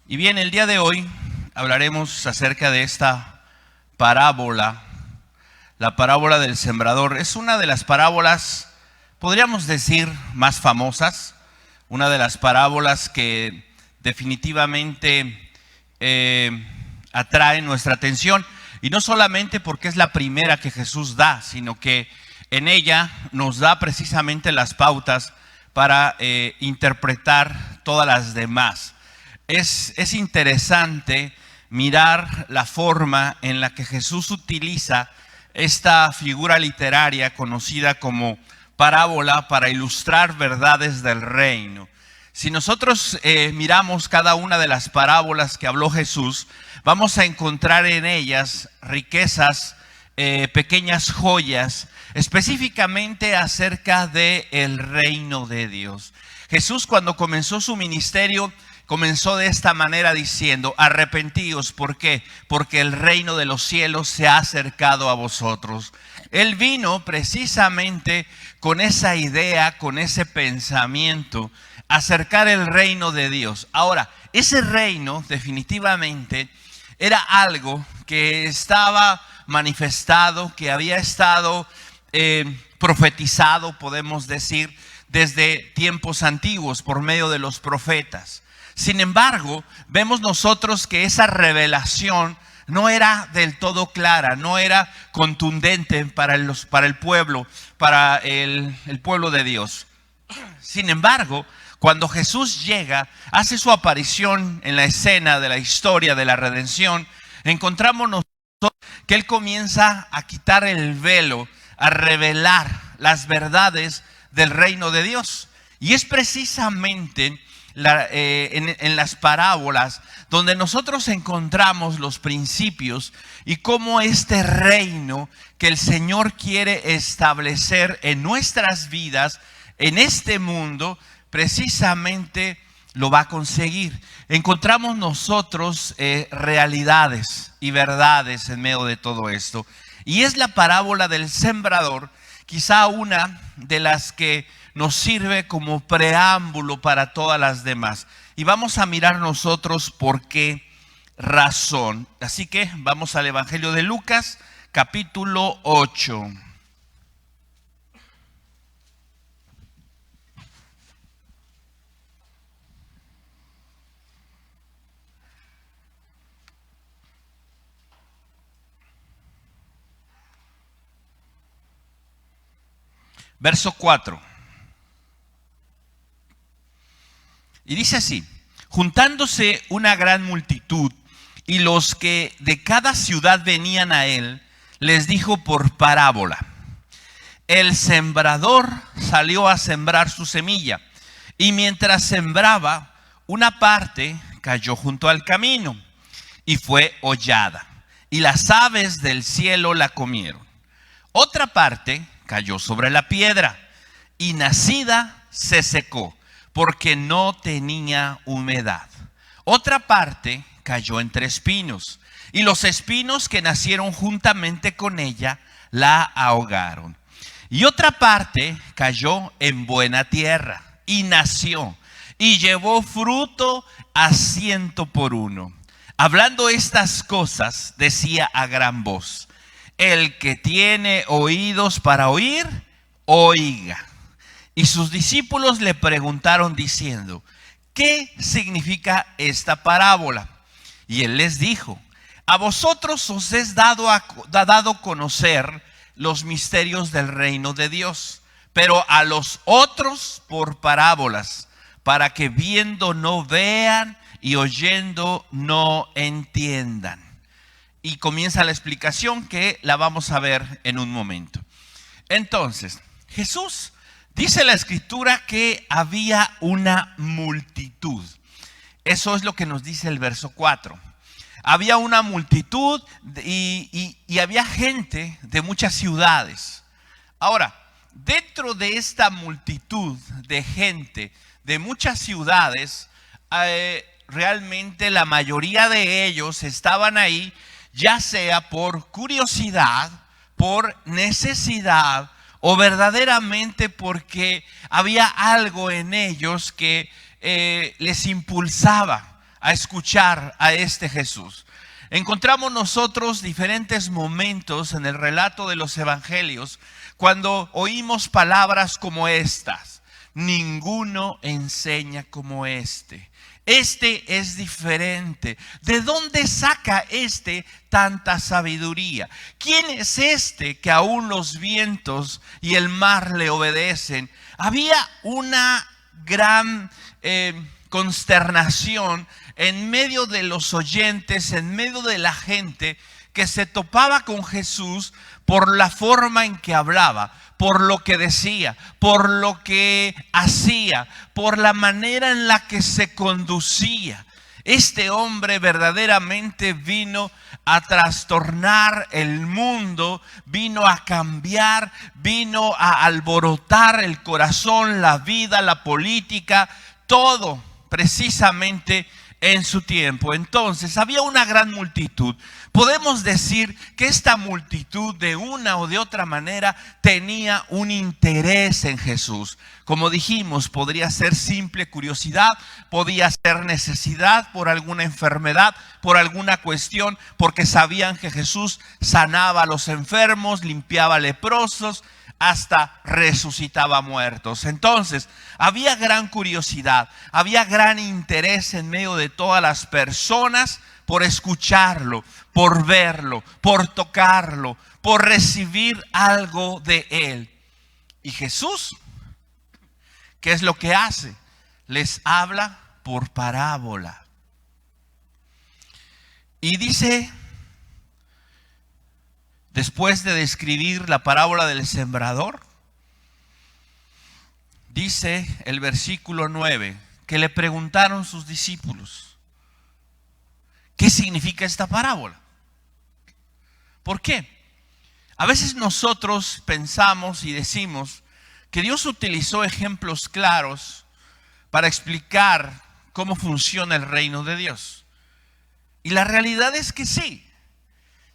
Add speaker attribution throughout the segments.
Speaker 1: Y bien, el día de hoy hablaremos acerca de esta parábola, la parábola del sembrador. Es una de las parábolas, podríamos decir, más famosas, una de las parábolas que definitivamente atrae nuestra atención. Y no solamente porque es la primera que Jesús da, sino que en ella nos da precisamente las pautas para interpretar todas las demás. Es interesante mirar la forma en la que Jesús utiliza esta figura literaria conocida como parábola para ilustrar verdades del reino. Si nosotros miramos cada una de las parábolas que habló Jesús, vamos a encontrar en ellas riquezas, pequeñas joyas, específicamente acerca del reino de Dios. Jesús, cuando comenzó su ministerio, comenzó de esta manera diciendo: arrepentíos. ¿Por qué? Porque el reino de los cielos se ha acercado a vosotros. Él vino precisamente con esa idea, con ese pensamiento, acercar el reino de Dios. Ahora, ese reino definitivamente era algo que estaba manifestado, que había estado profetizado, podemos decir, desde tiempos antiguos por medio de los profetas. Sin embargo, vemos nosotros que esa revelación no era del todo clara, no era contundente para el pueblo, para el pueblo de Dios. Sin embargo, cuando Jesús llega, hace su aparición en la escena de la historia de la redención, encontramos nosotros que Él comienza a quitar el velo, a revelar las verdades del reino de Dios. Y es precisamente en las parábolas donde nosotros encontramos los principios y cómo este reino que el Señor quiere establecer en nuestras vidas, en este mundo, precisamente lo va a conseguir. Encontramos nosotros realidades y verdades en medio de todo esto. Y es la parábola del sembrador, quizá una de las que nos sirve como preámbulo para todas las demás. Y vamos a mirar nosotros por qué razón. Así que vamos al Evangelio de Lucas, capítulo 8. Verso 4. Y dice así: juntándose una gran multitud y los que de cada ciudad venían a él, les dijo por parábola: el sembrador salió a sembrar su semilla, y mientras sembraba, una parte cayó junto al camino y fue hollada, y las aves del cielo la comieron. Otra parte cayó sobre la piedra, y nacida se secó, porque no tenía humedad. Otra parte cayó entre espinos, y los espinos que nacieron juntamente con ella la ahogaron. Y otra parte cayó en buena tierra, y nació, y llevó fruto a 100 por uno. Hablando estas cosas, decía a gran voz: el que tiene oídos para oír, oiga. Y sus discípulos le preguntaron diciendo: ¿qué significa esta parábola? Y él les dijo: a vosotros os es dado a conocer los misterios del reino de Dios, pero a los otros por parábolas, para que viendo no vean y oyendo no entiendan. Y comienza la explicación que la vamos a ver en un momento. Entonces, Jesús, dice la Escritura que había una multitud. Eso es lo que nos dice el verso 4. Había una multitud y había gente de muchas ciudades. Ahora, dentro de esta multitud de gente de muchas ciudades, realmente la mayoría de ellos estaban ahí, ya sea por curiosidad, por necesidad, o verdaderamente porque había algo en ellos que les impulsaba a escuchar a este Jesús. Encontramos nosotros diferentes momentos en el relato de los evangelios cuando oímos palabras como estas: ninguno enseña como este. Este es diferente. ¿De dónde saca este tanta sabiduría? ¿Quién es este que aún los vientos y el mar le obedecen? Había una gran consternación en medio de los oyentes, en medio de la gente que se topaba con Jesús por la forma en que hablaba, por lo que decía, por lo que hacía, por la manera en la que se conducía. Este hombre verdaderamente vino a trastornar el mundo, vino a cambiar, vino a alborotar el corazón, la vida, la política, todo precisamente en su tiempo. Entonces había una gran multitud. Podemos decir que esta multitud de una o de otra manera tenía un interés en Jesús. Como dijimos, podría ser simple curiosidad, podía ser necesidad por alguna enfermedad, por alguna cuestión, porque sabían que Jesús sanaba a los enfermos, limpiaba leprosos, hasta resucitaba muertos. Entonces, había gran curiosidad, había gran interés en medio de todas las personas por escucharlo, por verlo, por tocarlo, por recibir algo de él. Y Jesús, ¿qué es lo que hace? Les habla por parábola. Y dice, después de describir la parábola del sembrador, dice el versículo 9, que le preguntaron sus discípulos: ¿qué significa esta parábola? ¿Por qué? A veces nosotros pensamos y decimos que Dios utilizó ejemplos claros para explicar cómo funciona el reino de Dios. Y la realidad es que sí.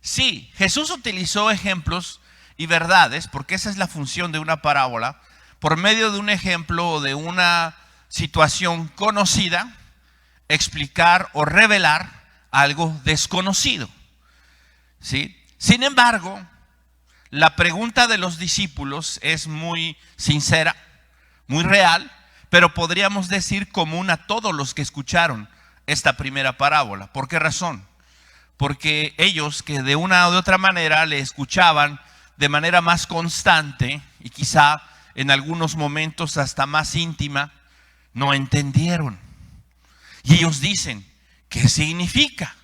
Speaker 1: Sí, Jesús utilizó ejemplos y verdades, porque esa es la función de una parábola, por medio de un ejemplo o de una situación conocida, explicar o revelar algo desconocido. ¿Sí? Sin embargo, la pregunta de los discípulos es muy sincera, muy real, pero podríamos decir común a todos los que escucharon esta primera parábola. ¿Por qué razón? Porque ellos, que de una o de otra manera le escuchaban de manera más constante y quizá en algunos momentos hasta más íntima, no entendieron. Y ellos dicen: ¿qué significa?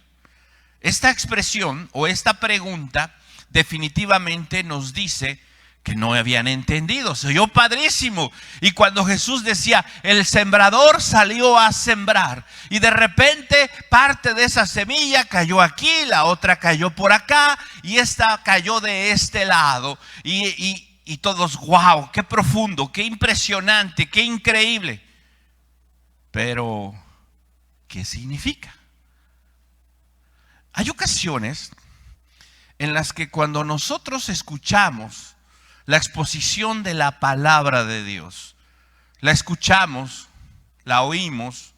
Speaker 1: Esta expresión o esta pregunta definitivamente nos dice que no habían entendido. Se oyó padrísimo. Y cuando Jesús decía: el sembrador salió a sembrar, y de repente parte de esa semilla cayó aquí, la otra cayó por acá, y esta cayó de este lado. Y todos: wow, qué profundo, qué impresionante, qué increíble. Pero, ¿qué significa? Hay ocasiones en las que cuando nosotros escuchamos la exposición de la palabra de Dios, la escuchamos, la oímos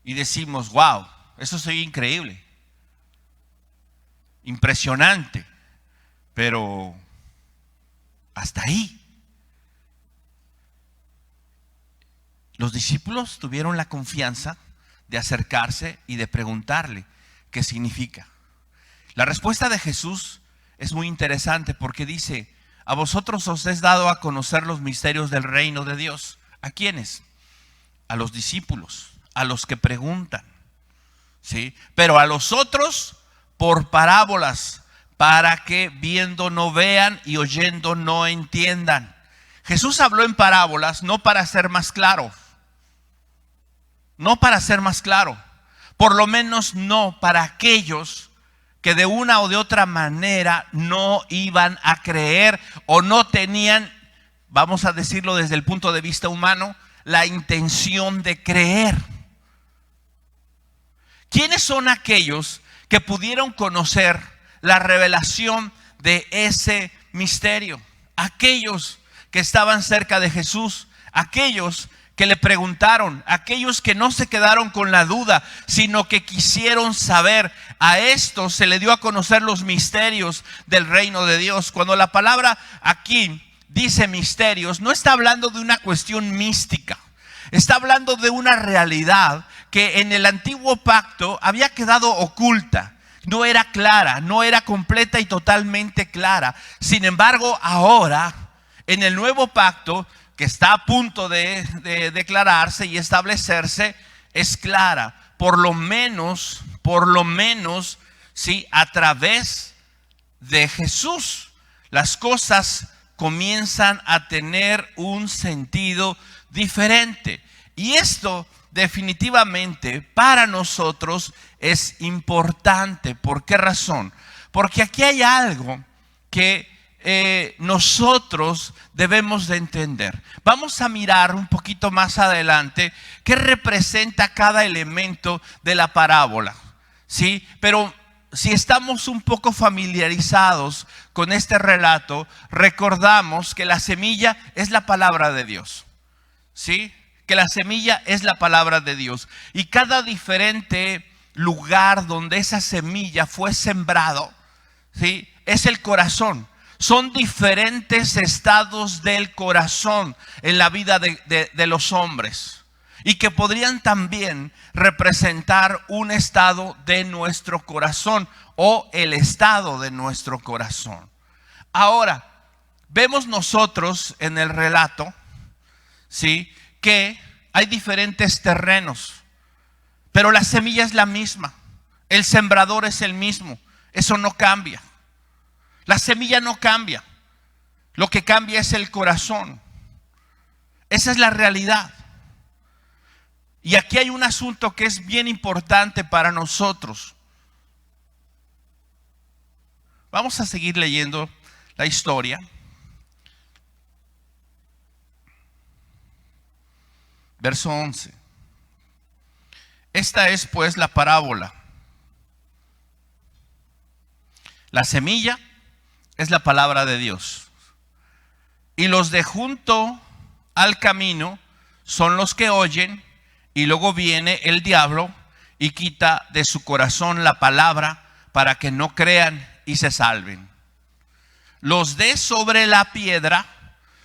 Speaker 1: y decimos: wow, eso es increíble, impresionante, pero hasta ahí. Los discípulos tuvieron la confianza de acercarse y de preguntarle qué significa. La respuesta de Jesús es muy interesante porque dice: a vosotros os es dado a conocer los misterios del reino de Dios. ¿A quiénes? A los discípulos, a los que preguntan, ¿sí? Pero a los otros por parábolas, para que viendo no vean y oyendo no entiendan. Jesús habló en parábolas no para ser más claro, no para ser más claro, por lo menos no para aquellos que de una o de otra manera no iban a creer o no tenían, vamos a decirlo desde el punto de vista humano, la intención de creer. ¿Quiénes son aquellos que pudieron conocer la revelación de ese misterio? Aquellos que estaban cerca de Jesús, aquellos que le preguntaron, aquellos que no se quedaron con la duda, sino que quisieron saber, a estos se le dio a conocer los misterios del reino de Dios. Cuando la palabra aquí dice misterios, no está hablando de una cuestión mística, está hablando de una realidad que en el antiguo pacto había quedado oculta, no era clara, no era completa y totalmente clara. Sin embargo, ahora, en el nuevo pacto, que está a punto de declararse y establecerse, es clara. Por lo menos, ¿sí? A través de Jesús, las cosas comienzan a tener un sentido diferente. Y esto definitivamente para nosotros es importante. ¿Por qué razón? Porque aquí hay algo que nosotros debemos de entender. Vamos a mirar un poquito más adelante qué representa cada elemento de la parábola, ¿sí? Pero si estamos un poco familiarizados con este relato, recordamos que la semilla es la palabra de Dios, ¿sí? Que la semilla es la palabra de Dios. Y cada diferente lugar donde esa semilla fue sembrado, ¿sí? Es el corazón. Son diferentes estados del corazón en la vida de los hombres, y que podrían también representar un estado de nuestro corazón o el estado de nuestro corazón. Ahora, vemos nosotros en el relato, ¿sí?, que hay diferentes terrenos, pero la semilla es la misma, el sembrador es el mismo, eso no cambia. La semilla no cambia, lo que cambia es el corazón. Esa es la realidad. Y aquí hay un asunto que es bien importante para nosotros. Vamos a seguir leyendo la historia. Verso 11. Esta es pues la parábola. La semilla es la palabra de Dios. Y los de junto al camino son los que oyen, y luego viene el diablo y quita de su corazón la palabra para que no crean y se salven. Los de sobre la piedra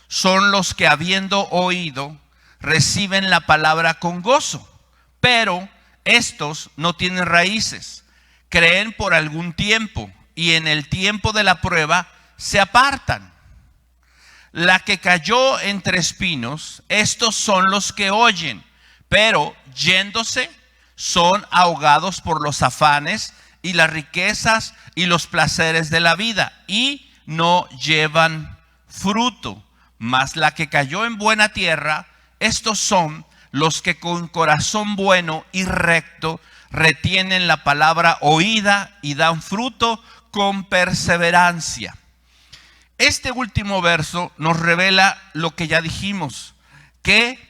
Speaker 1: son los que, habiendo oído, reciben la palabra con gozo, pero estos no tienen raíces, creen por algún tiempo, y en el tiempo de la prueba se apartan. La que cayó entre espinos, estos son los que oyen, pero yéndose son ahogados por los afanes y las riquezas y los placeres de la vida, y no llevan fruto. Mas la que cayó en buena tierra, estos son los que con corazón bueno y recto retienen la palabra oída y dan fruto con perseverancia. Este último verso nos revela lo que ya dijimos, que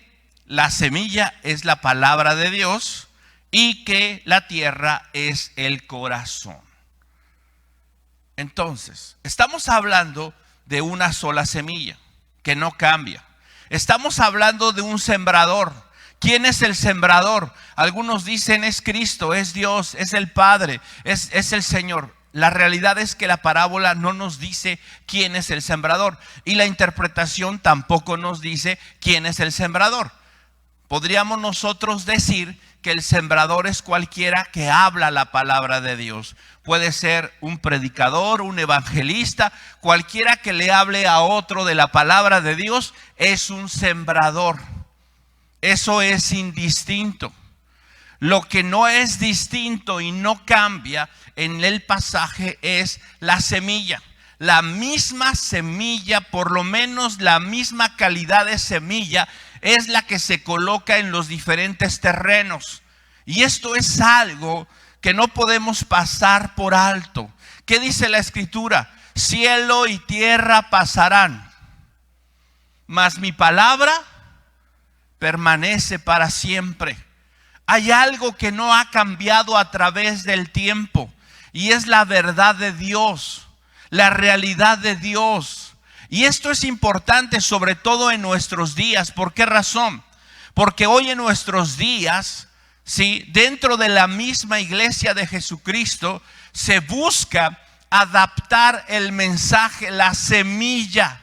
Speaker 1: la semilla es la palabra de Dios y que la tierra es el corazón. Entonces, estamos hablando de una sola semilla que no cambia. Estamos hablando de un sembrador. ¿Quién es el sembrador? Algunos dicen es Cristo, es Dios, es el Padre, es el Señor. La realidad es que la parábola no nos dice quién es el sembrador, y la interpretación tampoco nos dice quién es el sembrador. Podríamos nosotros decir que el sembrador es cualquiera que habla la palabra de Dios. Puede ser un predicador, un evangelista, cualquiera que le hable a otro de la palabra de Dios es un sembrador. Eso es indistinto. Lo que no es distinto y no cambia en el pasaje es la semilla. La misma semilla, por lo menos la misma calidad de semilla, es la que se coloca en los diferentes terrenos. Y esto es algo que no podemos pasar por alto. ¿Qué dice la Escritura? Cielo y tierra pasarán, mas mi palabra permanece para siempre. Hay algo que no ha cambiado a través del tiempo, y es la verdad de Dios, la realidad de Dios. Y esto es importante sobre todo en nuestros días. ¿Por qué razón? porque hoy en nuestros días, ¿sí?, dentro de la misma iglesia de Jesucristo, se busca adaptar el mensaje, la semilla.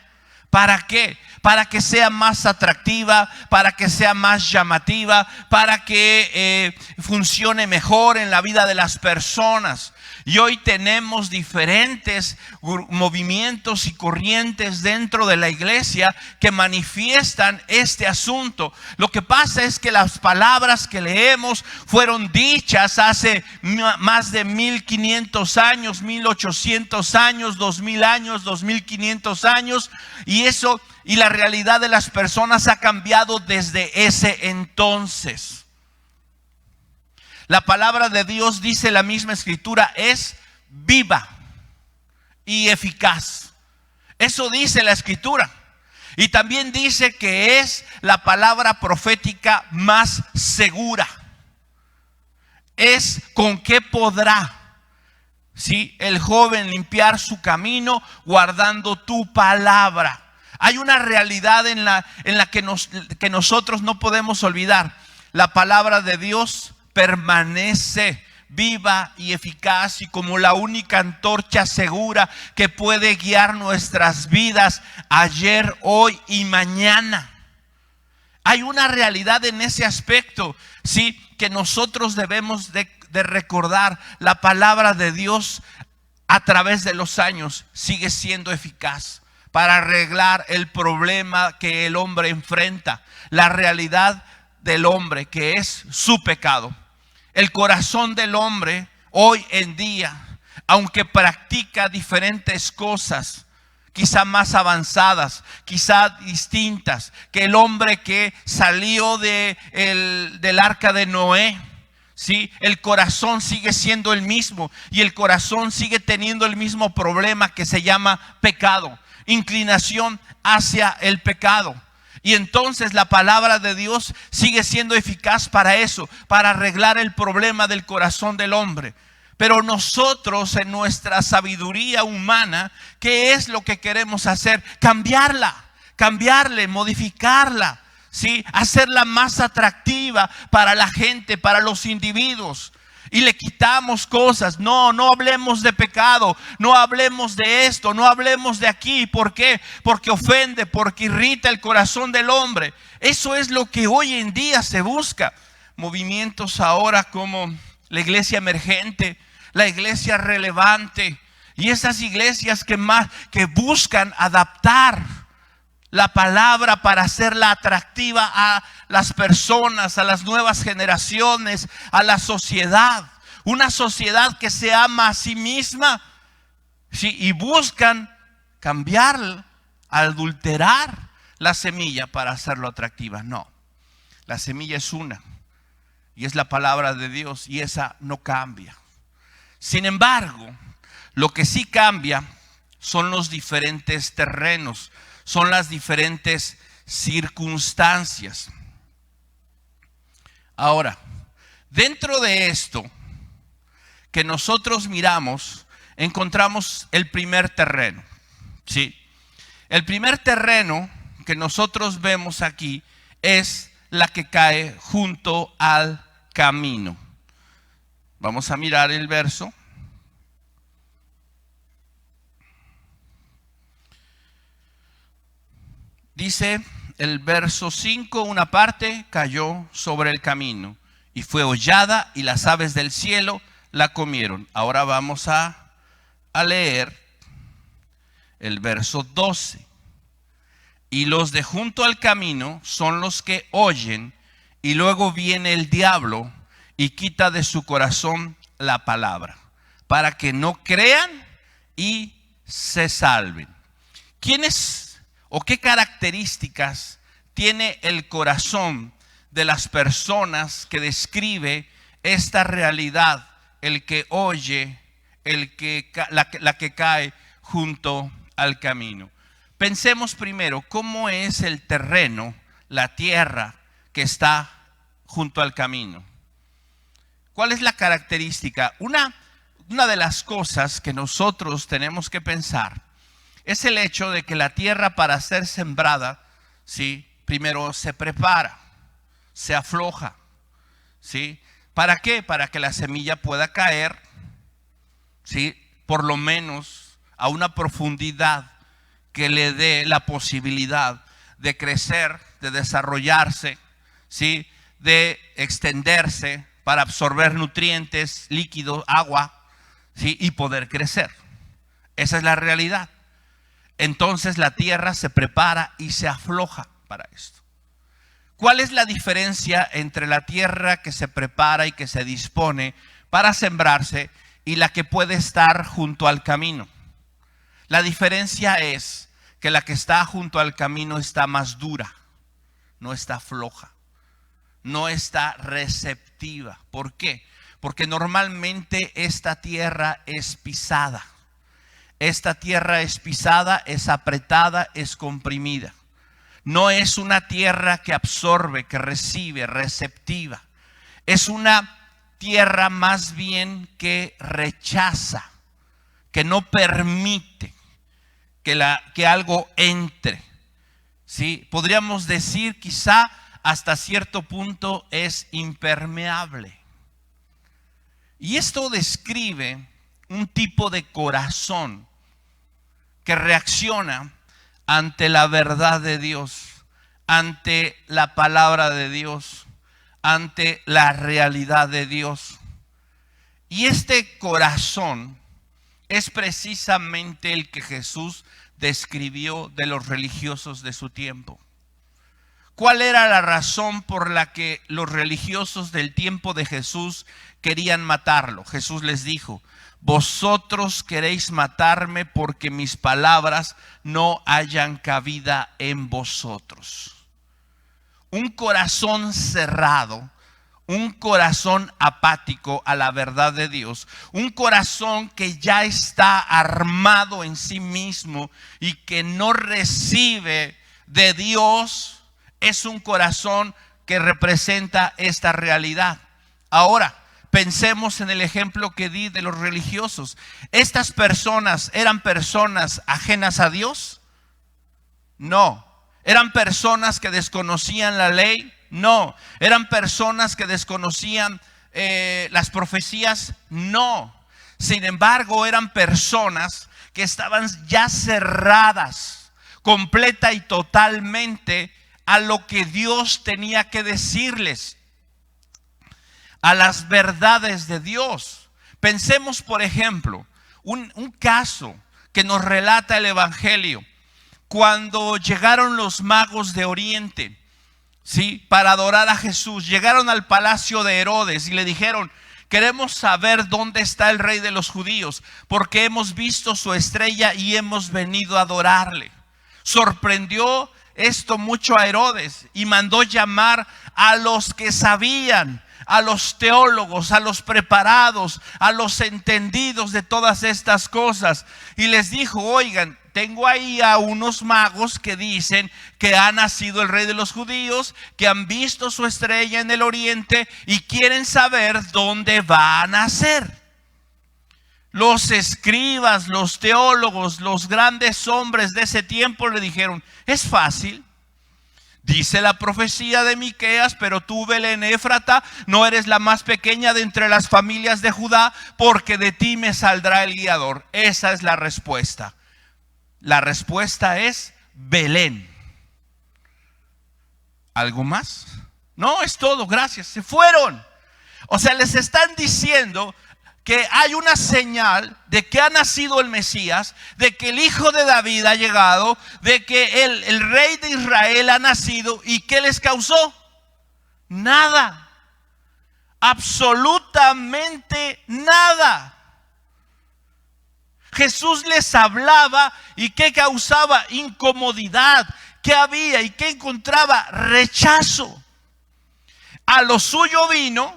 Speaker 1: ¿Para qué? Para que sea más atractiva, para que sea más llamativa, para que funcione mejor en la vida de las personas. Y hoy tenemos diferentes movimientos y corrientes dentro de la iglesia que manifiestan este asunto. Lo que pasa es que las palabras que leemos fueron dichas hace más de 1500 años, 1800 años, 2000 años, 2500 años, y la realidad de las personas ha cambiado desde ese entonces. La palabra de Dios, dice la misma escritura, es viva y eficaz. Eso dice la escritura. Y también dice que es la palabra profética más segura. Es con que podrá, ¿sí?, el joven limpiar su camino guardando tu palabra. Hay una realidad en la que nosotros no podemos olvidar. La palabra de Dios permanece viva y eficaz y como la única antorcha segura que puede guiar nuestras vidas ayer, hoy y mañana. Hay una realidad en ese aspecto, sí, que nosotros debemos de recordar. La palabra de Dios a través de los años sigue siendo eficaz para arreglar el problema que el hombre enfrenta, la realidad del hombre, que es su pecado. El corazón del hombre hoy en día, aunque practica diferentes cosas, quizá más avanzadas, quizá distintas, que el hombre que salió del arca de Noé, ¿sí?, el corazón sigue siendo el mismo y el corazón sigue teniendo el mismo problema que se llama pecado, inclinación hacia el pecado. Y entonces la palabra de Dios sigue siendo eficaz para eso, para arreglar el problema del corazón del hombre. Pero nosotros, en nuestra sabiduría humana, ¿qué es lo que queremos hacer? Cambiarle, modificarla, ¿sí?, hacerla más atractiva para la gente, para los individuos. Y le quitamos cosas. No hablemos de pecado, no hablemos de esto, no hablemos de aquí. ¿Por qué? Porque ofende, porque irrita el corazón del hombre. Eso es lo que hoy en día se busca. Movimientos ahora como la iglesia emergente, la iglesia relevante, y esas iglesias que buscan adaptar la palabra para hacerla atractiva a las personas, a las nuevas generaciones, a la sociedad. Una sociedad que se ama a sí misma, ¿sí?, y buscan cambiar, adulterar la semilla para hacerlo atractiva. No, la semilla es una y es la palabra de Dios, y esa no cambia. Sin embargo, lo que sí cambia son los diferentes terrenos, son las diferentes circunstancias. Ahora, dentro de esto que nosotros miramos, encontramos el primer terreno, ¿sí? El primer terreno que nosotros vemos aquí es la que cae junto al camino. Vamos a mirar el verso. Dice el verso 5, una parte cayó sobre el camino y fue hollada y las aves del cielo la comieron. Ahora vamos a leer el verso 12. Y los de junto al camino son los que oyen, y luego viene el diablo y quita de su corazón la palabra, para que no crean y se salven. ¿Quiénes o qué características tiene el corazón de las personas que describe esta realidad? El que oye, la que cae junto al camino. Pensemos primero, ¿cómo es el terreno, la tierra que está junto al camino? ¿Cuál es la característica? Una de las cosas que nosotros tenemos que pensar es el hecho de que la tierra, para ser sembrada, ¿sí?, primero se prepara. se afloja, ¿sí? ¿Para qué? Para que la semilla pueda caer, ¿sí? Por lo menos a una profundidad que le dé la posibilidad de crecer, de desarrollarse, ¿sí? De extenderse para absorber nutrientes, líquidos, agua, ¿sí? Y poder crecer. Esa es la realidad. Entonces la tierra se prepara y se afloja para esto. ¿Cuál es la diferencia entre la tierra que se prepara y que se dispone para sembrarse y la que puede estar junto al camino? La diferencia es que la que está junto al camino está más dura, no está floja, no está receptiva. ¿Por qué? Porque normalmente esta tierra es pisada. Esta tierra es pisada, es apretada, es comprimida. No es una tierra que absorbe, que recibe, receptiva. Es una tierra más bien que rechaza, que no permite que algo entre. ¿Sí? Podríamos decir quizá hasta cierto punto es impermeable. Y esto describe un tipo de corazón que reacciona ante la verdad de Dios, ante la palabra de Dios, ante la realidad de Dios. Y este corazón es precisamente el que Jesús describió de los religiosos de su tiempo. ¿Cuál era la razón por la que los religiosos del tiempo de Jesús querían matarlo? Jesús les dijo: vosotros queréis matarme porque mis palabras no hayan cabida en vosotros. Un corazón cerrado, un corazón apático a la verdad de Dios, un corazón que ya está armado en sí mismo y que no recibe de Dios, es un corazón que representa esta realidad. Ahora, pensemos en el ejemplo que di de los religiosos. ¿Estas personas eran personas ajenas a Dios? No. ¿Eran personas que desconocían la ley? No. ¿Eran personas que desconocían las profecías? No. Sin embargo, eran personas que estaban ya cerradas completa y totalmente a lo que Dios tenía que decirles, a las verdades de Dios. Pensemos, por ejemplo, un caso que nos relata el Evangelio. Cuando llegaron los magos de Oriente, ¿sí?, para adorar a Jesús, llegaron al palacio de Herodes y le dijeron: queremos saber dónde está el rey de los judíos, porque hemos visto su estrella y hemos venido a adorarle. Sorprendió esto mucho a Herodes y mandó llamar a los que sabían, a los teólogos, a los preparados, a los entendidos de todas estas cosas, y les dijo: oigan, tengo ahí a unos magos que dicen que ha nacido el rey de los judíos, que han visto su estrella en el oriente y quieren saber dónde va a nacer. Los escribas, los teólogos, los grandes hombres de ese tiempo le dijeron: es fácil. Dice la profecía de Miqueas: pero tú, Belén Éfrata, no eres la más pequeña de entre las familias de Judá, porque de ti me saldrá el guiador. Esa es la respuesta. La respuesta es Belén. ¿Algo más? No, es todo, gracias. Se fueron. O sea, les están diciendo que hay una señal de que ha nacido el Mesías, de que el Hijo de David ha llegado, de que el Rey de Israel ha nacido. ¿Y qué les causó? Nada. Absolutamente nada. Jesús les hablaba y ¿qué causaba? Incomodidad. ¿Qué había y qué encontraba? Rechazo. A lo suyo vino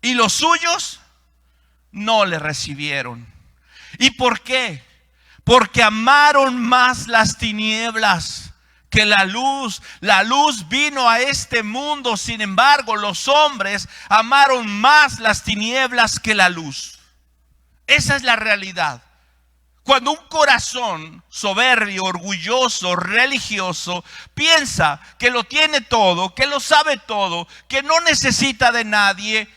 Speaker 1: y los suyos no le recibieron. ¿Y por qué? Porque amaron más las tinieblas que la luz. La luz vino a este mundo, sin embargo, los hombres amaron más las tinieblas que la luz. Esa es la realidad. Cuando un corazón soberbio, orgulloso, religioso, piensa que lo tiene todo, que lo sabe todo, que no necesita de nadie,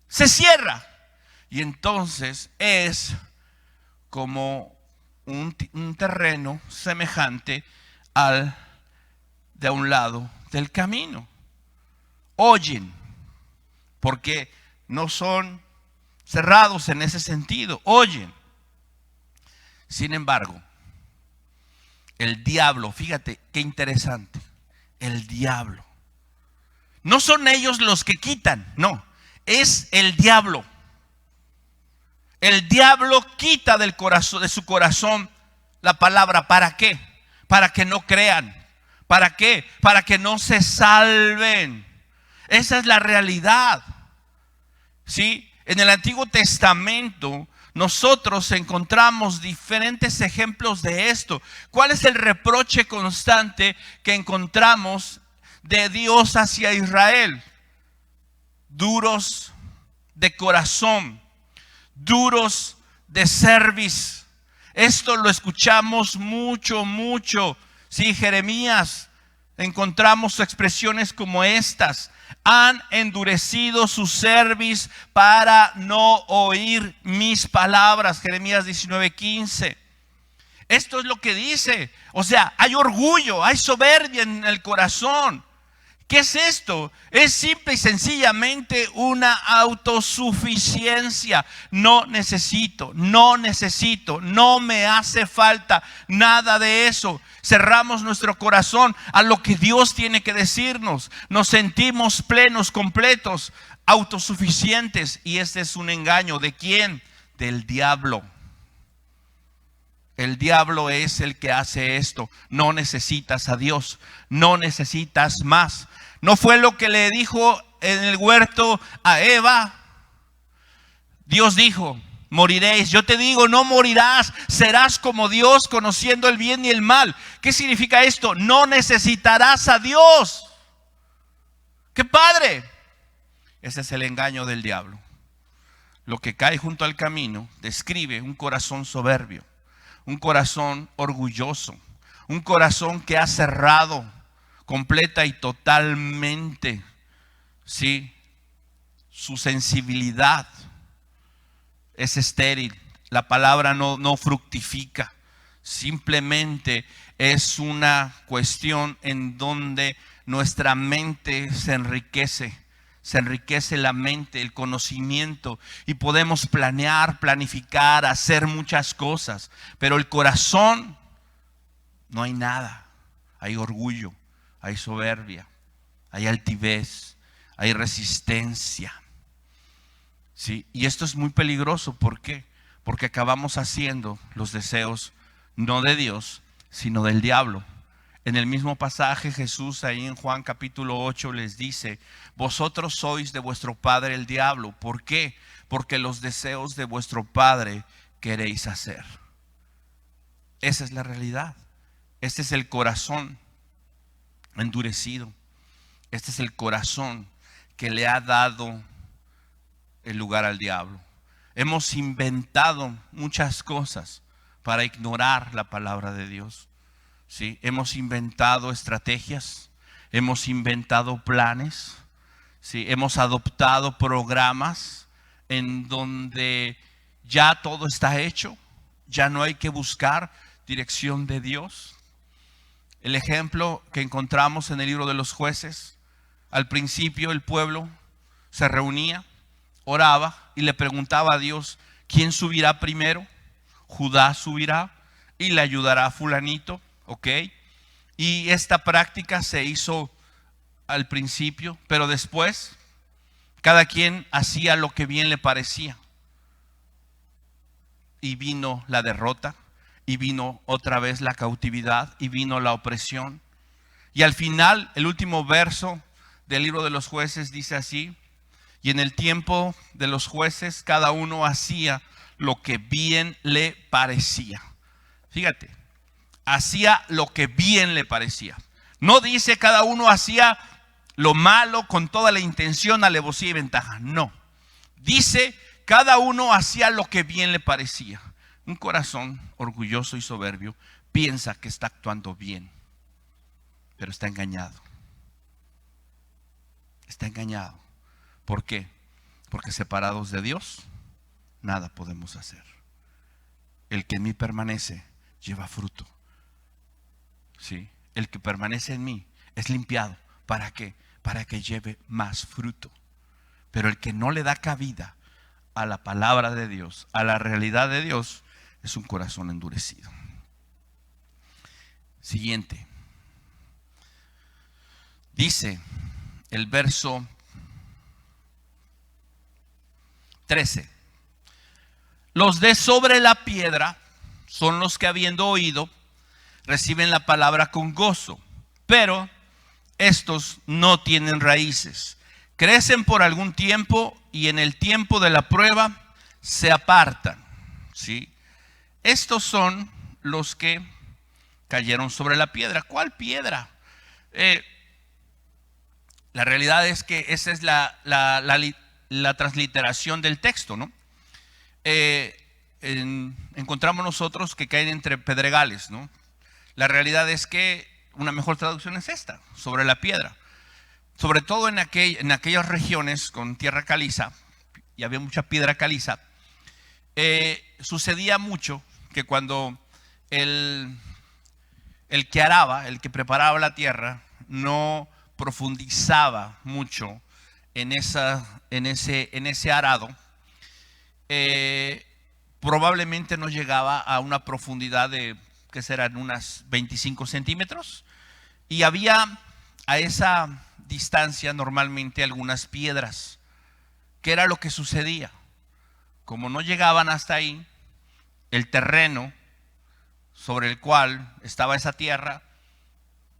Speaker 1: se cierra. Y entonces es como un terreno semejante al de un lado del camino. Oyen, porque no son cerrados en ese sentido, oyen. Sin embargo, el diablo, fíjate qué interesante, el diablo. No son ellos los que quitan, no, es el diablo. El diablo quita del corazón, de su corazón la palabra. ¿Para qué? Para que no crean. ¿Para qué? Para que no se salven. Esa es la realidad. ¿Sí? En el Antiguo Testamento nosotros encontramos diferentes ejemplos de esto. ¿Cuál es el reproche constante que encontramos de Dios hacia Israel? Duros de corazón, duros de cerviz. Esto lo escuchamos mucho. Sí, Jeremías, encontramos expresiones como estas. Han endurecido su cerviz para no oír mis palabras. Jeremías 19:15. Esto es lo que dice. O sea, hay orgullo, hay soberbia en el corazón. ¿Qué es esto? Es simple y sencillamente una autosuficiencia. No necesito, no me hace falta nada de eso. Cerramos nuestro corazón a lo que Dios tiene que decirnos. Nos sentimos plenos, completos, autosuficientes. Y este es un engaño. ¿De quién? Del diablo. El diablo es el que hace esto. No necesitas a Dios, no necesitas más. ¿No fue lo que le dijo en el huerto a Eva? Dios dijo: moriréis. Yo te digo, no morirás, serás como Dios, conociendo el bien y el mal. ¿Qué significa esto? No necesitarás a Dios. ¡Qué padre! Ese es el engaño del diablo. Lo que cae junto al camino describe un corazón soberbio, un corazón orgulloso, un corazón que ha cerrado completa y totalmente, ¿sí?, su sensibilidad. Es estéril, la palabra no fructifica, simplemente es una cuestión en donde nuestra mente se enriquece la mente, el conocimiento, y podemos planear, planificar, hacer muchas cosas, pero el corazón no hay nada. Hay orgullo, hay soberbia, hay altivez, hay resistencia. ¿Sí? Y esto es muy peligroso. ¿Por qué? Porque acabamos haciendo los deseos no de Dios, sino del diablo. En el mismo pasaje Jesús ahí en Juan capítulo 8 les dice: vosotros sois de vuestro padre el diablo. ¿Por qué? Porque los deseos de vuestro padre queréis hacer. Esa es la realidad. Este es el corazón endurecido. Este es el corazón que le ha dado el lugar al diablo. Hemos inventado muchas cosas para ignorar la palabra de Dios. ¿Sí? Hemos inventado estrategias, hemos inventado planes, ¿sí? Hemos adoptado programas en donde ya todo está hecho, ya no hay que buscar dirección de Dios. El ejemplo que encontramos en el libro de los Jueces: al principio el pueblo se reunía, oraba y le preguntaba a Dios: ¿quién subirá primero? Judá subirá y le ayudará a fulanito. ¿Ok? Y esta práctica se hizo al principio, pero después cada quien hacía lo que bien le parecía. Y vino la derrota, y vino otra vez la cautividad, y vino la opresión. Y al final, el último verso del libro de los Jueces dice así: y en el tiempo de los jueces cada uno hacía lo que bien le parecía. Fíjate, hacía lo que bien le parecía. No dice cada uno hacía lo malo con toda la intención, alevosía y ventaja. No. Dice cada uno hacía lo que bien le parecía. Un corazón orgulloso y soberbio piensa que está actuando bien, pero está engañado. Está engañado. ¿Por qué? Porque separados de Dios, nada podemos hacer. El que en mí permanece lleva fruto. ¿Sí? El que permanece en mí es limpiado. ¿Para qué? Para que lleve más fruto. Pero el que no le da cabida a la palabra de Dios, a la realidad de Dios, es un corazón endurecido. Siguiente. Dice el verso 13. Los de sobre la piedra son los que, habiendo oído, reciben la palabra con gozo, pero estos no tienen raíces. Crecen por algún tiempo y en el tiempo de la prueba se apartan. ¿Sí? Estos son los que cayeron sobre la piedra. ¿Cuál piedra? La realidad es que esa es la transliteración del texto, ¿no? Encontramos nosotros que caen entre pedregales, ¿no? La realidad es que una mejor traducción es esta, sobre la piedra. Sobre todo en aquellas regiones con tierra caliza, y había mucha piedra caliza, sucedía mucho que cuando el que araba, el que preparaba la tierra, no profundizaba mucho en ese arado, probablemente no llegaba a una profundidad de, ¿qué serán? Unas 25 centímetros. Y había a esa distancia normalmente algunas piedras. ¿Qué era lo que sucedía? Como no llegaban hasta ahí, el terreno sobre el cual estaba esa tierra,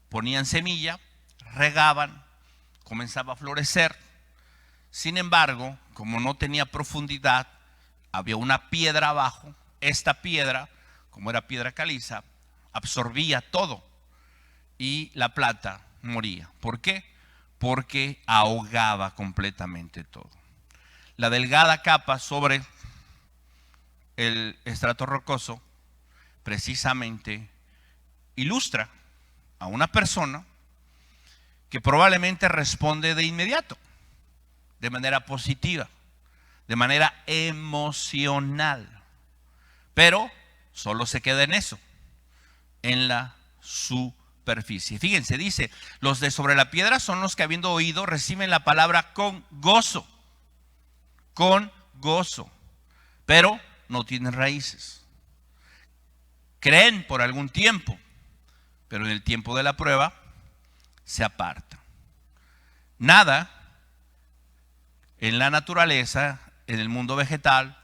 Speaker 1: ponían semilla, regaban, comenzaba a florecer. Sin embargo, como no tenía profundidad, había una piedra abajo. Esta piedra, como era piedra caliza, absorbía todo y la planta moría. ¿Por qué? Porque ahogaba completamente todo. La delgada capa sobre el estrato rocoso precisamente ilustra a una persona que probablemente responde de inmediato, de manera positiva, de manera emocional, pero solo se queda en eso, en la superficie. Fíjense, dice, los de sobre la piedra son los que, habiendo oído, reciben la palabra con gozo, pero no tienen raíces. Creen por algún tiempo, pero en el tiempo de la prueba se apartan. Nada en la naturaleza, en el mundo vegetal,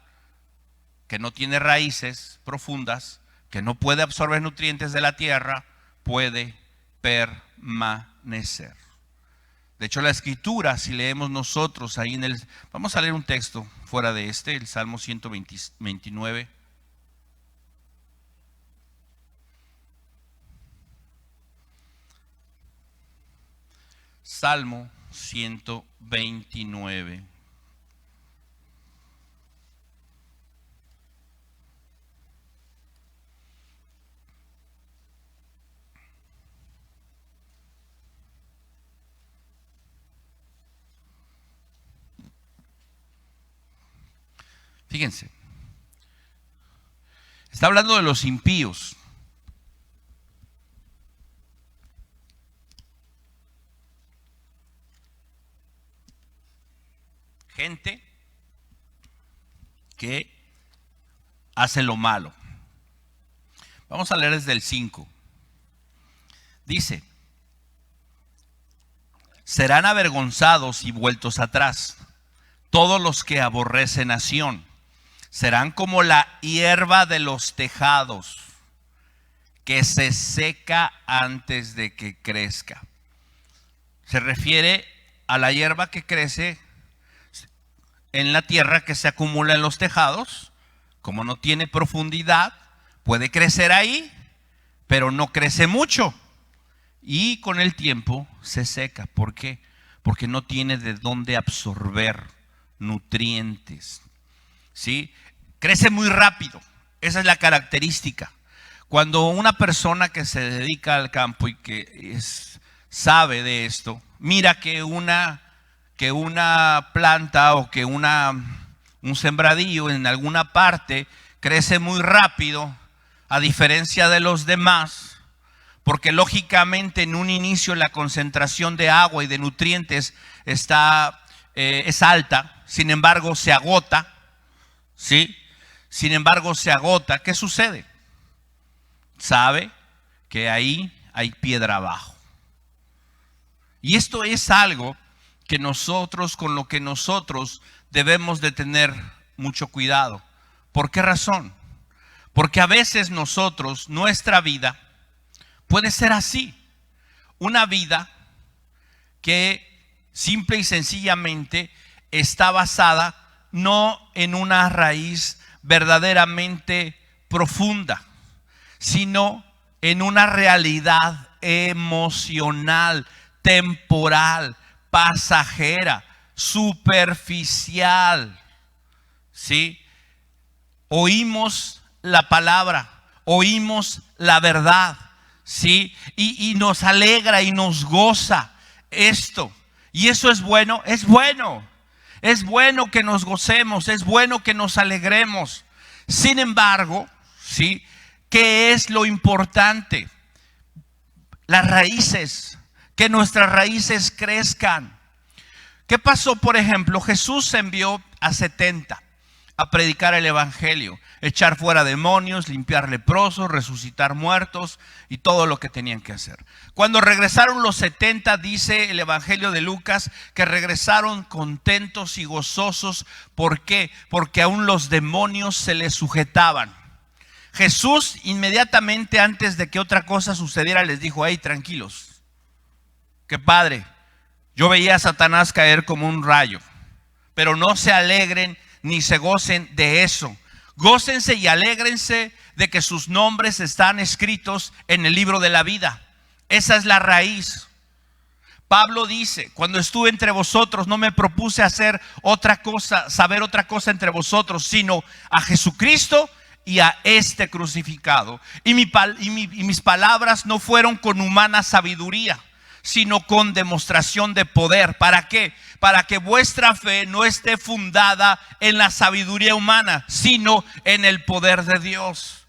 Speaker 1: que no tiene raíces profundas, que no puede absorber nutrientes de la tierra, puede permanecer. De hecho, la escritura, si leemos nosotros ahí vamos a leer un texto fuera de el Salmo 129. Salmo 129. Fíjense, está hablando de los impíos. Gente que hace lo malo. Vamos a leer desde el 5. Dice, serán avergonzados y vueltos atrás todos los que aborrecen a Sión. Serán como la hierba de los tejados, que se seca antes de que crezca. Se refiere a la hierba que crece en la tierra, que se acumula en los tejados. Como no tiene profundidad, puede crecer ahí, pero no crece mucho. Y con el tiempo se seca. ¿Por qué? Porque no tiene de dónde absorber nutrientes. ¿Sí? Crece muy rápido Esa es la característica. Cuando una persona que se dedica al campo y que sabe de esto, mira que una planta o que un sembradío en alguna parte crece muy rápido, a diferencia de los demás, porque lógicamente en un inicio la concentración de agua y de nutrientes es alta, sin embargo se agota, ¿sí? Sin embargo se agota. ¿Qué sucede? Sabe que ahí hay piedra abajo. Y esto es algo que con lo que nosotros debemos de tener mucho cuidado. ¿Por qué razón? Porque a veces nuestra vida puede ser así. Una vida que simple y sencillamente está basada no en una raíz verdaderamente profunda, sino en una realidad emocional, temporal, pasajera, superficial. ¿Sí? Oímos la palabra, oímos la verdad, ¿sí? Y nos alegra y nos goza esto. Y eso es bueno, es bueno. Es bueno que nos gocemos, es bueno que nos alegremos. Sin embargo, ¿sí? ¿Qué es lo importante? Las raíces, que nuestras raíces crezcan. ¿Qué pasó? Por ejemplo, Jesús envió a 70 a predicar el evangelio, echar fuera demonios, limpiar leprosos, resucitar muertos y todo lo que tenían que hacer. Cuando regresaron los 70, dice el evangelio de Lucas, que regresaron contentos y gozosos. ¿Por qué? Porque aún los demonios se les sujetaban. Jesús inmediatamente antes de que otra cosa sucediera les dijo: hey, tranquilos, qué padre, yo veía a Satanás caer como un rayo, pero no se alegren ni se gocen de eso. Gócense y alégrense de que sus nombres están escritos en el libro de la vida. Esa es la raíz. Pablo dice: cuando estuve entre vosotros no me propuse hacer otra cosa, saber otra cosa entre vosotros, sino a Jesucristo y a este crucificado. Y mis palabras no fueron con humana sabiduría, sino con demostración de poder. ¿Para qué? Para que vuestra fe no esté fundada en la sabiduría humana, sino en el poder de Dios.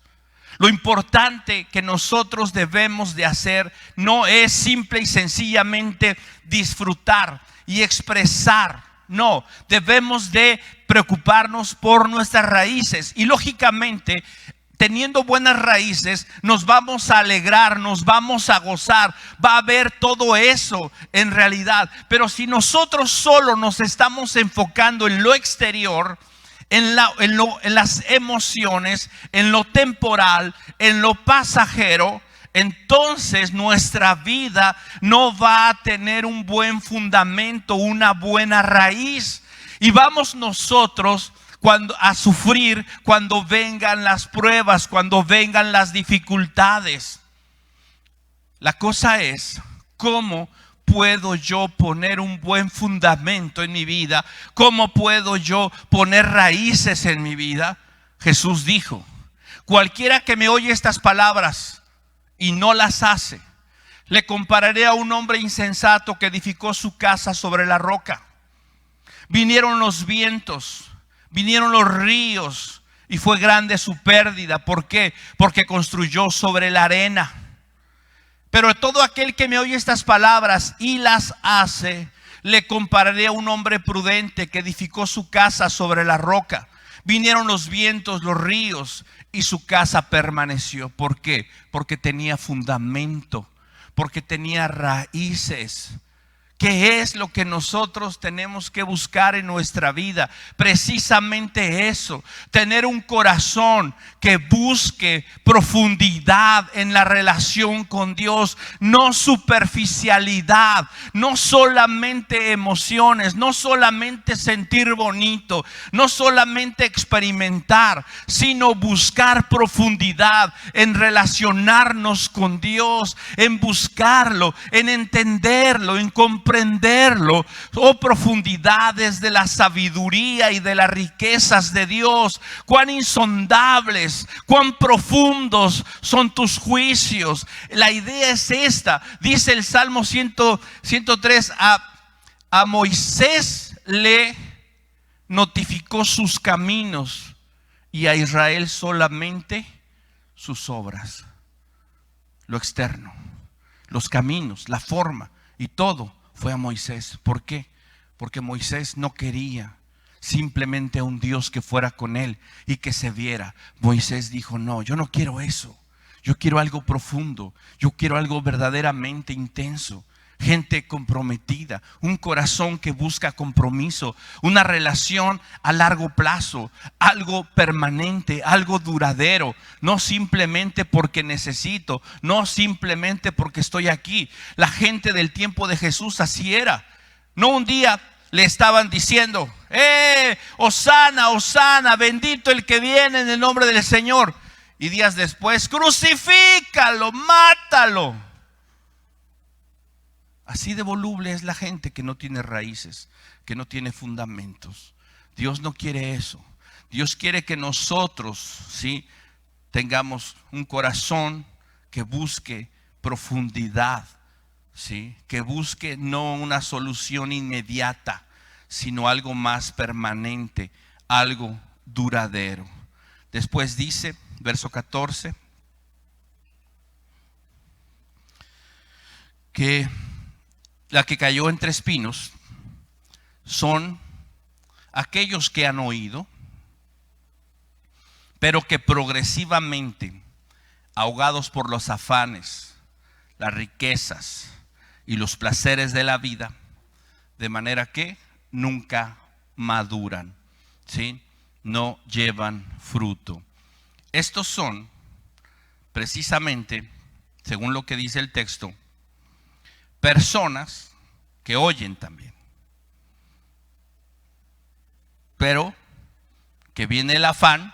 Speaker 1: Lo importante que nosotros debemos de hacer no es simple y sencillamente disfrutar y expresar. No, debemos de preocuparnos por nuestras raíces. Y lógicamente, teniendo buenas raíces, nos vamos a alegrar, nos vamos a gozar. Va a haber todo eso en realidad. Pero si nosotros solo nos estamos enfocando en lo exterior, en las emociones, en lo temporal, en lo pasajero, entonces nuestra vida no va a tener un buen fundamento, una buena raíz. Y vamos nosotros a sufrir cuando vengan las pruebas, cuando vengan las dificultades. La cosa es, ¿cómo puedo yo poner un buen fundamento en mi vida? ¿Cómo puedo yo poner raíces en mi vida? Jesús dijo: cualquiera que me oye estas palabras y no las hace, le compararé a un hombre insensato que edificó su casa sobre la roca. Vinieron los vientos, vinieron los ríos y fue grande su pérdida. ¿Por qué? Porque construyó sobre la arena. Pero todo aquel que me oye estas palabras y las hace, le compararé a un hombre prudente que edificó su casa sobre la roca. Vinieron los vientos, los ríos y su casa permaneció. ¿Por qué? Porque tenía fundamento, porque tenía raíces. ¿Qué es lo que nosotros tenemos que buscar en nuestra vida? Precisamente eso, tener un corazón que busque profundidad en la relación con Dios, no superficialidad, no solamente emociones, no solamente sentir bonito, no solamente experimentar, sino buscar profundidad en relacionarnos con Dios, en buscarlo, en entenderlo, en comprenderlo, comprenderlo. Oh, profundidades de la sabiduría y de las riquezas de Dios. Cuán insondables, cuán profundos son tus juicios. La idea es esta. Dice el Salmo 103, a Moisés le notificó sus caminos y a Israel solamente sus obras. Lo externo, los caminos, la forma y todo fue a Moisés. ¿Por qué? Porque Moisés no quería simplemente a un Dios que fuera con él y que se viera. Moisés dijo: no, yo no quiero eso. Yo quiero algo profundo. Yo quiero algo verdaderamente intenso. Gente comprometida, un corazón que busca compromiso, una relación a largo plazo, algo permanente, algo duradero, no simplemente porque necesito, no simplemente porque estoy aquí. La gente del tiempo de Jesús así era. No un día le estaban diciendo: Hosana, Hosana, bendito el que viene en el nombre del Señor. Y días después: crucifícalo, mátalo. Así de voluble es la gente que no tiene raíces, que no tiene fundamentos. Dios no quiere eso. Dios quiere que nosotros, ¿sí?, tengamos un corazón que busque profundidad, ¿sí?, que busque no una solución inmediata, sino algo más permanente, algo duradero. Después dice, verso 14, que la que cayó entre espinos son aquellos que han oído, pero que progresivamente, ahogados por los afanes, las riquezas y los placeres de la vida, de manera que nunca maduran, ¿sí?, no llevan fruto. Estos son precisamente, según lo que dice el texto, personas que oyen también, pero que viene el afán,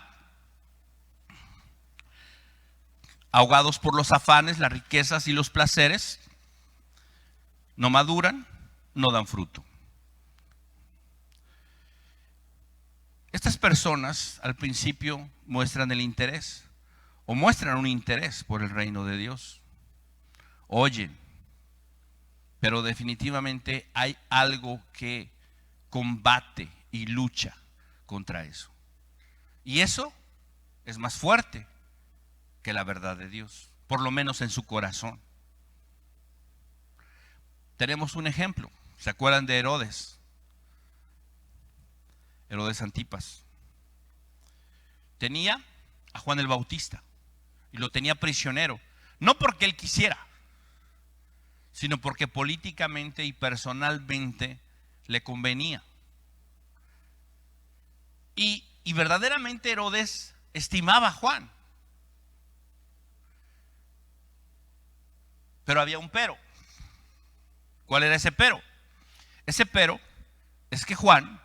Speaker 1: ahogados por los afanes, las riquezas y los placeres, no maduran, no dan fruto. Estas personas al principio muestran el interés, o muestran un interés por el reino de Dios, oyen, pero definitivamente hay algo que combate y lucha contra eso. Y eso es más fuerte que la verdad de Dios, por lo menos en su corazón. Tenemos un ejemplo. ¿Se acuerdan de Herodes? Herodes Antipas. Tenía a Juan el Bautista y lo tenía prisionero, no porque él quisiera, sino porque políticamente y personalmente le convenía. Y verdaderamente Herodes estimaba a Juan. Pero había un pero. ¿Cuál era ese pero? Ese pero es que Juan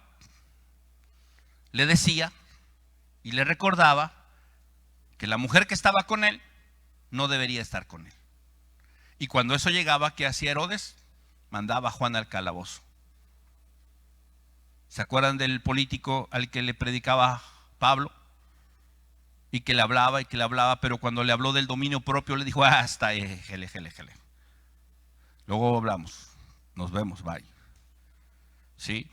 Speaker 1: le decía y le recordaba que la mujer que estaba con él no debería estar con él. Y cuando eso llegaba, ¿qué hacía Herodes? Mandaba a Juan al calabozo. ¿Se acuerdan del político al que le predicaba Pablo? Y que le hablaba, pero cuando le habló del dominio propio le dijo: hasta jele. Luego hablamos, nos vemos, bye. ¿Sí?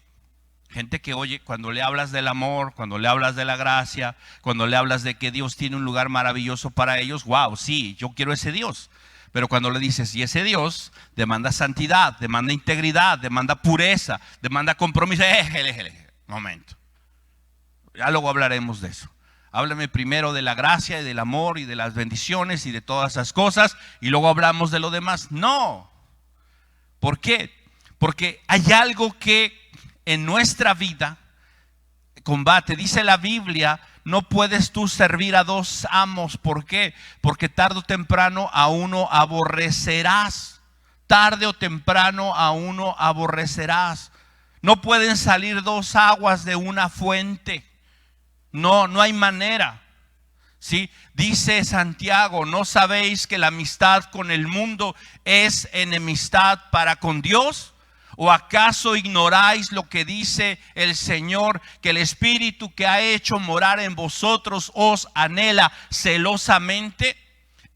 Speaker 1: Gente que oye cuando le hablas del amor, cuando le hablas de la gracia, cuando le hablas de que Dios tiene un lugar maravilloso para ellos. Wow, sí, yo quiero ese Dios. Pero cuando le dices, y ese Dios demanda santidad, demanda integridad, demanda pureza, demanda compromiso, momento. Ya luego hablaremos de eso. Háblame primero de la gracia y del amor y de las bendiciones y de todas esas cosas, y luego hablamos de lo demás. No. ¿Por qué? Porque hay algo que en nuestra vida combate. Dice la Biblia: no puedes tú servir a dos amos. ¿Por qué? Porque tarde o temprano a uno aborrecerás. Tarde o temprano a uno aborrecerás. No pueden salir dos aguas de una fuente. No hay manera. ¿Sí? Dice Santiago: ¿no sabéis que la amistad con el mundo es enemistad para con Dios? ¿O acaso ignoráis lo que dice el Señor, que el Espíritu que ha hecho morar en vosotros os anhela celosamente?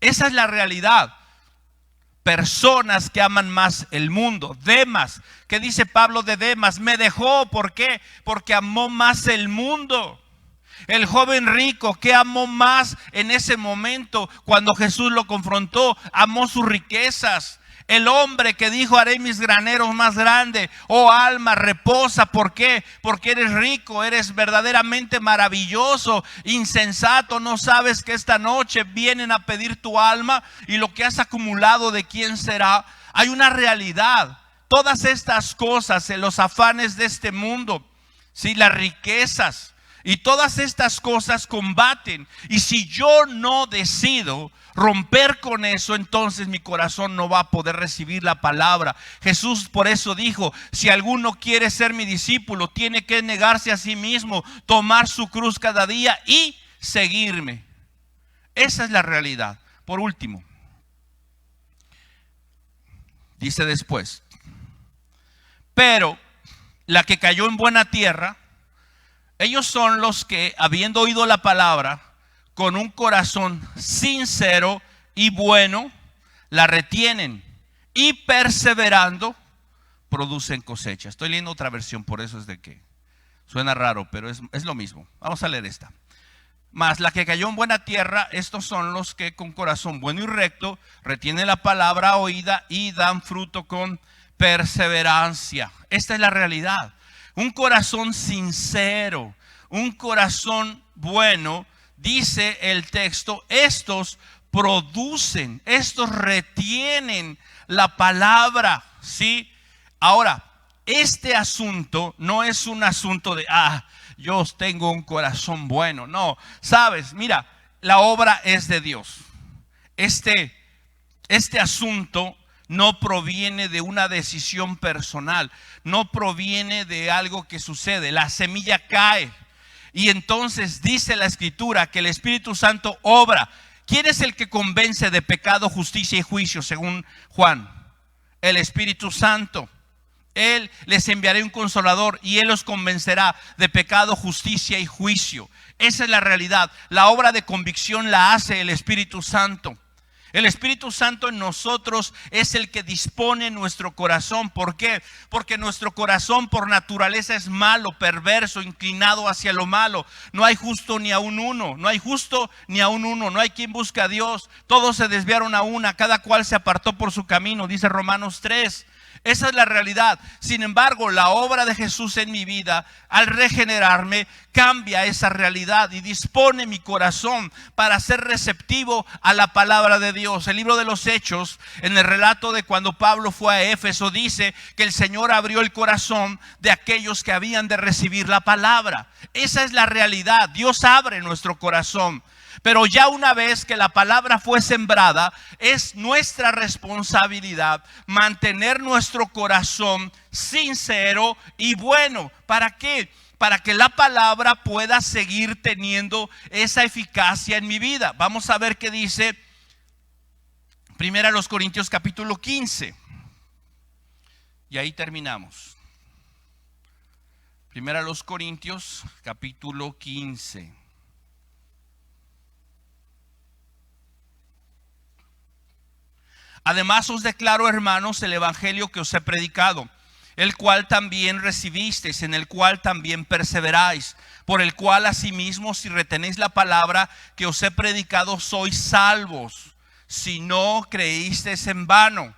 Speaker 1: Esa es la realidad. Personas que aman más el mundo. Demas, ¿qué dice Pablo de Demas? Me dejó, ¿por qué? Porque amó más el mundo. El joven rico, ¿qué amó más en ese momento cuando Jesús lo confrontó? Amó sus riquezas. El hombre que dijo: haré mis graneros más grandes. Oh alma, reposa. ¿Por qué? Porque eres rico, eres verdaderamente maravilloso, insensato. No sabes que esta noche vienen a pedir tu alma y lo que has acumulado, ¿de quién será? Hay una realidad. Todas estas cosas, los afanes de este mundo, ¿sí? Las riquezas y todas estas cosas combaten. Y si yo no decido romper con eso, entonces mi corazón no va a poder recibir la palabra. Jesús por eso dijo: si alguno quiere ser mi discípulo, tiene que negarse a sí mismo, tomar su cruz cada día y seguirme. Esa es la realidad. Por último, dice después: pero la que cayó en buena tierra, ellos son los que, habiendo oído la palabra, con un corazón sincero y bueno, la retienen y perseverando producen cosecha. Estoy leyendo otra versión, por eso es de que suena raro, pero es lo mismo. Vamos a leer esta. Mas la que cayó en buena tierra, estos son los que con corazón bueno y recto retienen la palabra oída y dan fruto con perseverancia. Esta es la realidad. Un corazón sincero, un corazón bueno, dice el texto, estos producen, estos retienen la palabra, ¿sí? Ahora, este asunto no es un asunto de, yo tengo un corazón bueno. No, sabes, mira, la obra es de Dios. Este asunto no proviene de una decisión personal, no proviene de algo que sucede. La semilla cae y entonces dice la Escritura que el Espíritu Santo obra. ¿Quién es el que convence de pecado, justicia y juicio según Juan? El Espíritu Santo. Él les enviará un consolador y Él los convencerá de pecado, justicia y juicio. Esa es la realidad. La obra de convicción la hace el Espíritu Santo. El Espíritu Santo en nosotros es el que dispone nuestro corazón. ¿Por qué? Porque nuestro corazón por naturaleza es malo, perverso, inclinado hacia lo malo. No hay justo ni aun uno. No hay justo ni aun uno. No hay quien busque a Dios. Todos se desviaron a una. Cada cual se apartó por su camino, dice Romanos 3. Esa es la realidad. Sin embargo, la obra de Jesús en mi vida, al regenerarme, cambia esa realidad y dispone mi corazón para ser receptivo a la palabra de Dios. El libro de los Hechos, en el relato de cuando Pablo fue a Éfeso, dice que el Señor abrió el corazón de aquellos que habían de recibir la palabra. Esa es la realidad. Dios abre nuestro corazón. Pero ya una vez que la palabra fue sembrada, es nuestra responsabilidad mantener nuestro corazón sincero y bueno. ¿Para qué? Para que la palabra pueda seguir teniendo esa eficacia en mi vida. Vamos a ver qué dice 1 Corintios capítulo 15. Y ahí terminamos. 1 Corintios capítulo 15. Además os declaro, hermanos, el evangelio que os he predicado, el cual también recibisteis, en el cual también perseveráis, por el cual asimismo, si retenéis la palabra que os he predicado, sois salvos, si no creísteis en vano.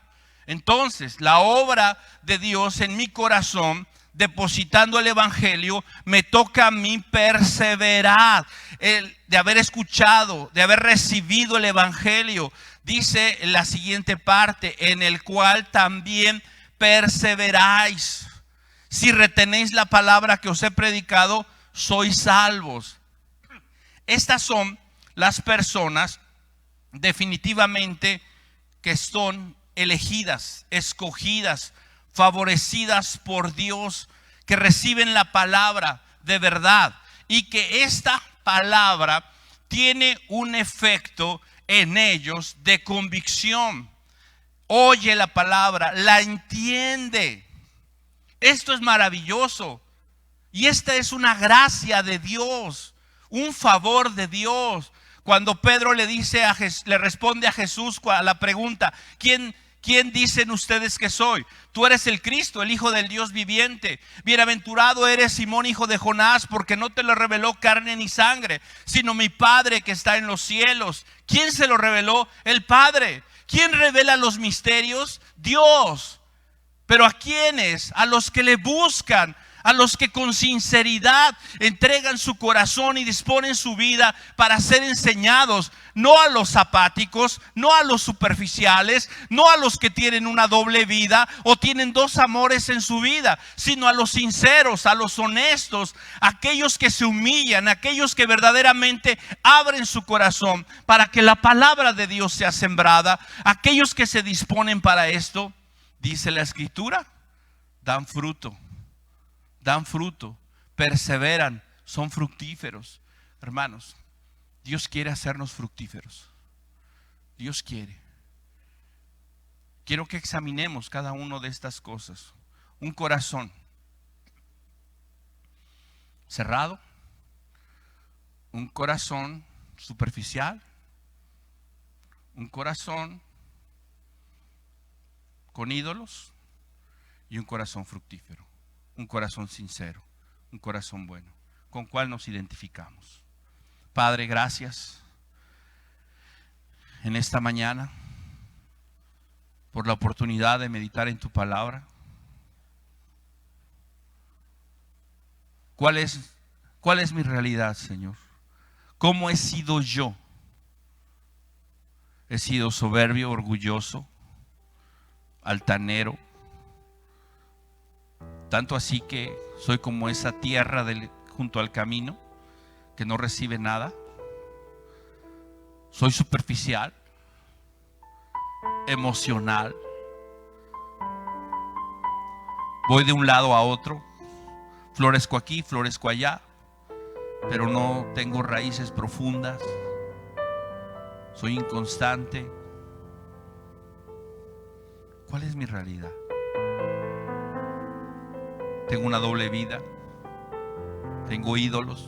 Speaker 1: Entonces, la obra de Dios en mi corazón, depositando el evangelio, me toca a mí perseverar. De haber escuchado, de haber recibido el evangelio, dice la siguiente parte, en el cual también perseveráis. Si retenéis la palabra que os he predicado, sois salvos. Estas son las personas definitivamente que son elegidas, escogidas, favorecidas por Dios, que reciben la palabra de verdad y que esta palabra tiene un efecto en ellos de convicción. Oye la palabra, la entiende. Esto es maravilloso. Y esta es una gracia de Dios, un favor de Dios. Cuando Pedro le responde a Jesús a la pregunta, ¿quién dicen ustedes que soy? Tú eres el Cristo, el Hijo del Dios viviente. Bienaventurado eres, Simón, hijo de Jonás, porque no te lo reveló carne ni sangre, sino mi Padre que está en los cielos. ¿Quién se lo reveló? El Padre. ¿Quién revela los misterios? Dios. ¿Pero a quiénes? A los que le buscan, a los que con sinceridad entregan su corazón y disponen su vida para ser enseñados, no a los apáticos, no a los superficiales, no a los que tienen una doble vida o tienen dos amores en su vida, sino a los sinceros, a los honestos, aquellos que se humillan, aquellos que verdaderamente abren su corazón para que la palabra de Dios sea sembrada, aquellos que se disponen para esto. Dice la Escritura, dan fruto, perseveran, son fructíferos. Hermanos, Dios quiere hacernos fructíferos. Dios quiere. Quiero que examinemos cada una de estas cosas. Un corazón cerrado, un corazón superficial, un corazón con ídolos y un corazón fructífero, un corazón sincero, un corazón bueno, con cual nos identificamos. Padre, gracias en esta mañana por la oportunidad de meditar en tu palabra. ¿Cuál es mi realidad, Señor? ¿Cómo he sido yo? He sido soberbio, orgulloso, altanero, tanto así que soy como esa tierra junto al camino que no recibe nada. Soy superficial, emocional, voy de un lado a otro, florezco aquí, florezco allá, pero no tengo raíces profundas, soy inconstante. ¿Cuál es mi realidad? Tengo una doble vida, tengo ídolos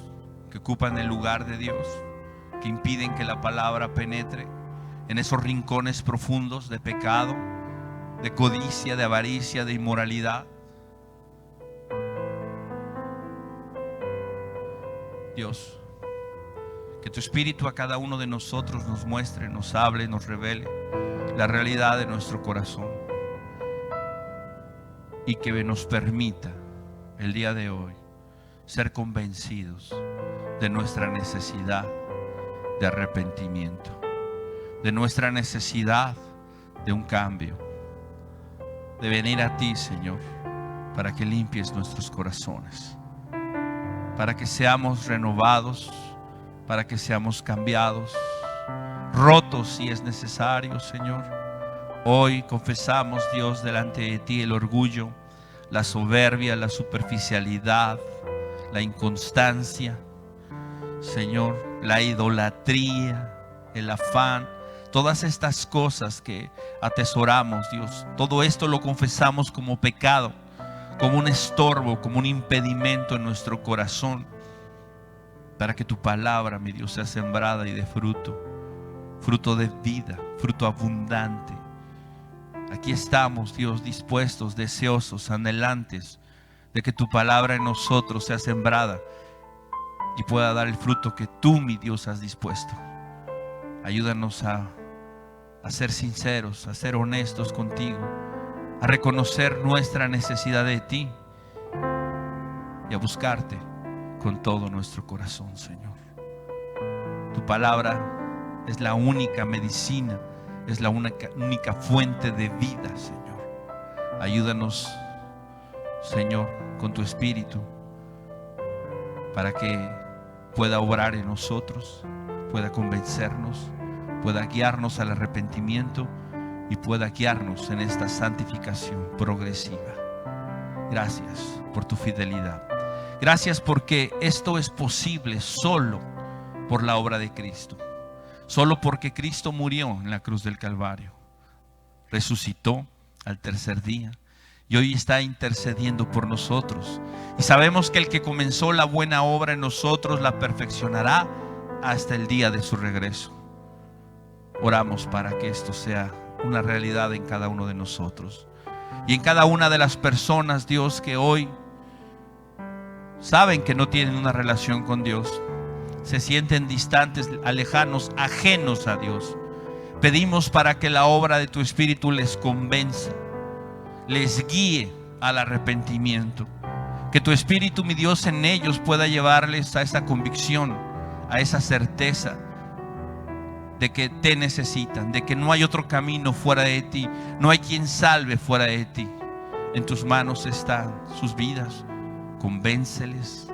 Speaker 1: que ocupan el lugar de Dios, que impiden que la palabra penetre en esos rincones profundos de pecado, de codicia, de avaricia, de inmoralidad. Dios, que tu Espíritu a cada uno de nosotros nos muestre, nos hable, nos revele la realidad de nuestro corazón y que nos permita el día de hoy ser convencidos de nuestra necesidad de arrepentimiento, de nuestra necesidad de un cambio, de venir a ti, Señor, para que limpies nuestros corazones, para que seamos renovados, para que seamos cambiados, rotos si es necesario, Señor. Hoy confesamos, Dios, delante de ti el orgullo, la soberbia, la superficialidad, la inconstancia, Señor, la idolatría, el afán, todas estas cosas que atesoramos, Dios. Todo esto lo confesamos como pecado, como un estorbo, como un impedimento en nuestro corazón, para que tu palabra, mi Dios, sea sembrada y dé fruto, fruto de vida, fruto abundante. Aquí estamos, Dios, dispuestos, deseosos, anhelantes de que tu palabra en nosotros sea sembrada y pueda dar el fruto que tú, mi Dios, has dispuesto. Ayúdanos a ser sinceros, a ser honestos contigo, a reconocer nuestra necesidad de ti y a buscarte con todo nuestro corazón, Señor. Tu palabra es la única medicina, es la única fuente de vida, Señor. Ayúdanos, Señor, con tu Espíritu, para que pueda obrar en nosotros, pueda convencernos, pueda guiarnos al arrepentimiento y pueda guiarnos en esta santificación progresiva. Gracias por tu fidelidad. Gracias porque esto es posible solo por la obra de Cristo. Solo porque Cristo murió en la cruz del Calvario, resucitó al tercer día y hoy está intercediendo por nosotros. Y sabemos que el que comenzó la buena obra en nosotros la perfeccionará hasta el día de su regreso. Oramos para que esto sea una realidad en cada uno de nosotros y en cada una de las personas, Dios, que hoy saben que no tienen una relación con Dios, se sienten distantes, lejanos, ajenos a Dios. Pedimos para que la obra de tu Espíritu les convenza, les guíe al arrepentimiento. Que tu Espíritu, mi Dios, en ellos pueda llevarles a esa convicción, a esa certeza de que te necesitan, de que no hay otro camino fuera de ti, no hay quien salve fuera de ti. En tus manos están sus vidas. Convénceles,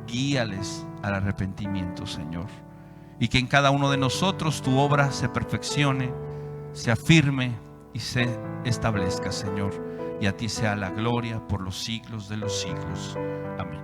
Speaker 1: guíales al arrepentimiento, Señor. Y que en cada uno de nosotros tu obra se perfeccione, se afirme y se establezca, Señor. Y a ti sea la gloria por los siglos de los siglos. Amén.